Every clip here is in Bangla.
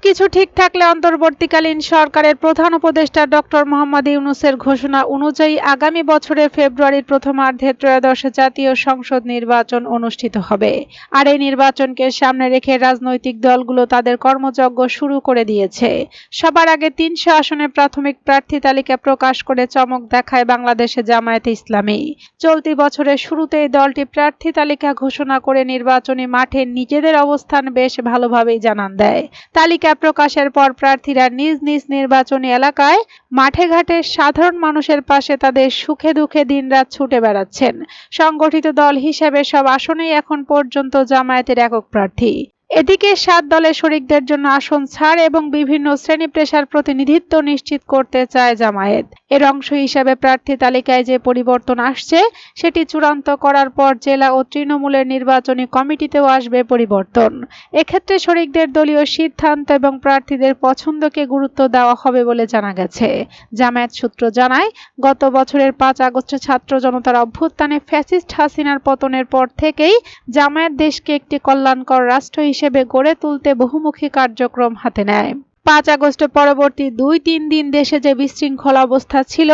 সবকিছু ঠিক থাকলে অন্তর্বর্তীকালীন সরকারের প্রধান উপদেষ্টা ডক্টর মোহাম্মদ ইউনূসের ঘোষণা অনুযায়ী আগামী বছরের ফেব্রুয়ারির প্রথমার্ধে ত্রয়োদশ জাতীয় সংসদ নির্বাচন অনুষ্ঠিত হবে। আর এই নির্বাচনকে সামনে রেখে রাজনৈতিক দলগুলো তাদের কর্মযজ্ঞ শুরু করে দিয়েছে। সবার আগে ৩০০ আসনে প্রাথমিক প্রার্থী তালিকা প্রকাশ করে চমক দেখায় বাংলাদেশে জামায়াতে ইসলামী। চলতি বছরের শুরুতেই দলটি প্রার্থী তালিকা ঘোষণা করে নির্বাচনী মাঠে নিজেদের অবস্থান বেশ ভালোভাবেই জানান দেয়। তালিকা প্রকাশের পর প্রার্থীরা নিজ নিজ নির্বাচনী এলাকায় মাঠে ঘাটে সাধারণ মানুষের পাশে তাদের সুখে দুঃখে দিনরাত ছুটে বেড়াচ্ছেন। সংগঠিত দল হিসেবে সব আসনেই এখন পর্যন্ত জামায়াতের একক প্রার্থী। এদিকে ৭ দলের শরিকদের জন্য আসন ছাড় এবং বিভিন্ন শ্রেণী পেশার প্রতিনিধিত্ব নিশ্চিত করতে চায় জামায়াত। এর অংশ হিসেবে প্রার্থী তালিকায় যে পরিবর্তন আসছে সেটি চূড়ান্ত করার পর জেলা ও তৃণমূলের নির্বাচনী কমিটিতেও আসবে পরিবর্তন। এক্ষেত্রে শরিকদের দলীয় সিদ্ধান্ত এবং প্রার্থীদের পছন্দকে গুরুত্ব দেওয়া হবে বলে জানা গেছে। জামায়াত সূত্র জানায়, গত বছরের ৫ আগস্ট ছাত্র জনতার অভ্যুত্থানে ফ্যাসিস্ট হাসিনার পতনের পর থেকেই জামায়াত দেশকে একটি কল্যাণকর রাষ্ট্র হিসেবে গড়ে তুলতে বহুমুখী কার্যক্রম হাতে নেয়। ৫ আগস্ট পরবর্তী ২-৩ দিন দেশে যে বিশৃঙ্খলা অবস্থা ছিল,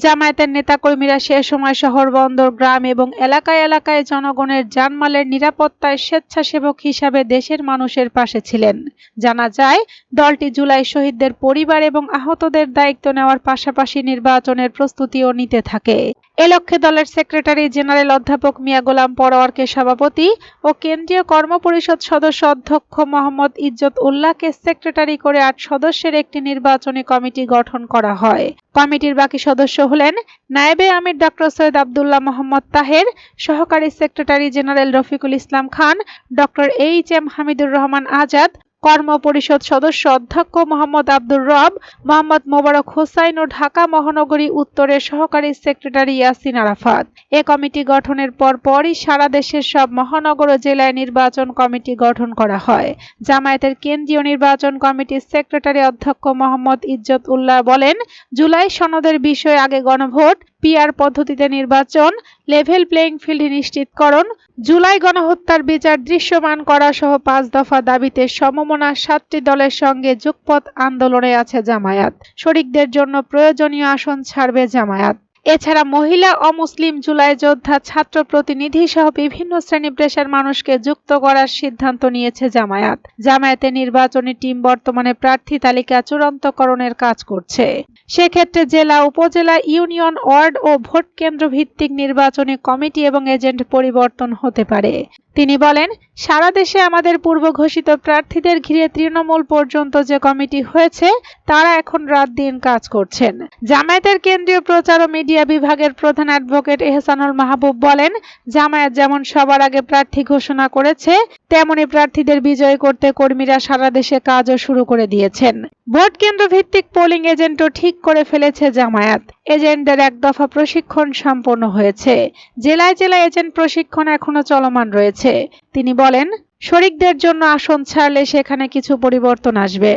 জামায়াতের নেতাকর্মীরা সে সময় শহর, বন্দর, গ্রাম এবং এলাকায় এলাকায় জনগণের জানমালের নিরাপত্তায় স্বেচ্ছাসেবক হিসাবে দেশের মানুষের পাশে ছিলেন। জানা যায়, দলটি জুলাই শহীদদের পরিবার এবং আহতদের দায়িত্ব নেওয়ার পাশাপাশি নির্বাচনের প্রস্তুতিও নিতে থাকে। এ লক্ষ্যে দলের সেক্রেটারি জেনারেল অধ্যাপক মিয়া গোলাম পরোয়ারকে সভাপতি ও কেন্দ্রীয় কর্মপরিষদ সদস্য অধ্যক্ষ মোহাম্মদ ইজ্জত উল্লাহকে সেক্রেটারি করে ৮ সদস্যের একটি নির্বাচনী কমিটি গঠন করা হয়। কমিটির বাকি সদস্য হলেন নায়েবে আমির ডক্টর সৈয়দ আব্দুল্লাহ মোহাম্মদ তাহের, সহকারী secretary general Rafiqul Islam Khan, doctor HM. Hamidur Rahman Azad, কর্ম পরিষদ সদস্য অধ্যক্ষ মোহাম্মদ আব্দুর রব, মোহাম্মদ মোবারক হোসাইন ও ঢাকা মহানগরী উত্তরের সহকারী সেক্রেটারি ইয়াসিন আরাফাত। এ কমিটি গঠনের পরপরই সারা দেশের সব মহানগর ও জেলায় নির্বাচন কমিটি গঠন করা হয়। জামায়াতের কেন্দ্রীয় নির্বাচন কমিটির সেক্রেটারি অধ্যক্ষ মোহাম্মদ ইজ্জত উল্লাহ বলেন, জুলাই সনদের বিষয়ে আগে গণভোট, পিআর পদ্ধতিতে নির্বাচন, লেভেল প্লেইং ফিল্ড নিশ্চিতকরণ, জুলাই গণহত্যার বিচার দৃশ্যমান করা সহ ৫ দফা দাবিতে সমমনা ৭টি দলের সঙ্গে যুগপৎ আন্দোলনে আছে জামায়াত। শরিকদের জন্য প্রয়োজনীয় আসন ছাড়বে জামায়াত। এছাড়া মহিলা, অমুসলিম, জুলাই যোদ্ধা, ছাত্র প্রতিনিধি সহ বিভিন্ন শ্রেণী পেশার মানুষকে যুক্ত করার সিদ্ধান্ত নিয়েছে জামায়াত। জামায়াতের নির্বাচনী টিম বর্তমানে প্রার্থী তালিকা চূড়ান্তকরণের কাজ করছে। সেক্ষেত্রে জেলা, উপজেলা, ইউনিয়ন, ওয়ার্ড ও ভোট কেন্দ্র ভিত্তিক নির্বাচনী কমিটি এবং এজেন্ট পরিবর্তন হতে পারে। তিনি বলেন, সারা দেশে আমাদের পূর্ব ঘোষিত প্রার্থীদের ঘিরে তৃণমূল পর্যন্ত যে কমিটি হয়েছে তারা এখন রাত দিন কাজ করছেন। জামায়াতের কেন্দ্রীয় প্রচার ও মিডিয়া বিভাগের প্রধান অ্যাডভোকেট এহসানুল মাহবুব বলেন, জামায়াত যেমন সবার আগে প্রার্থী ঘোষণা করেছে, তেমনি প্রার্থীদের বিজয় করতে কর্মীরা সারা দেশে কাজও শুরু করে দিয়েছেন। ভোট কেন্দ্র ভিত্তিক পোলিং এজেন্টও ঠিক করে ফেলেছে জামায়াত। এজেন্টদের ১ দফা প্রশিক্ষণ সম্পন্ন হয়েছে। জেলায় জেলায় এজেন্ট প্রশিক্ষণ এখনো চলমান রয়েছে। তিনি বলেন, শরিকদের জন্য আসন ছাড়লে সেখানে কিছু পরিবর্তন আসবে।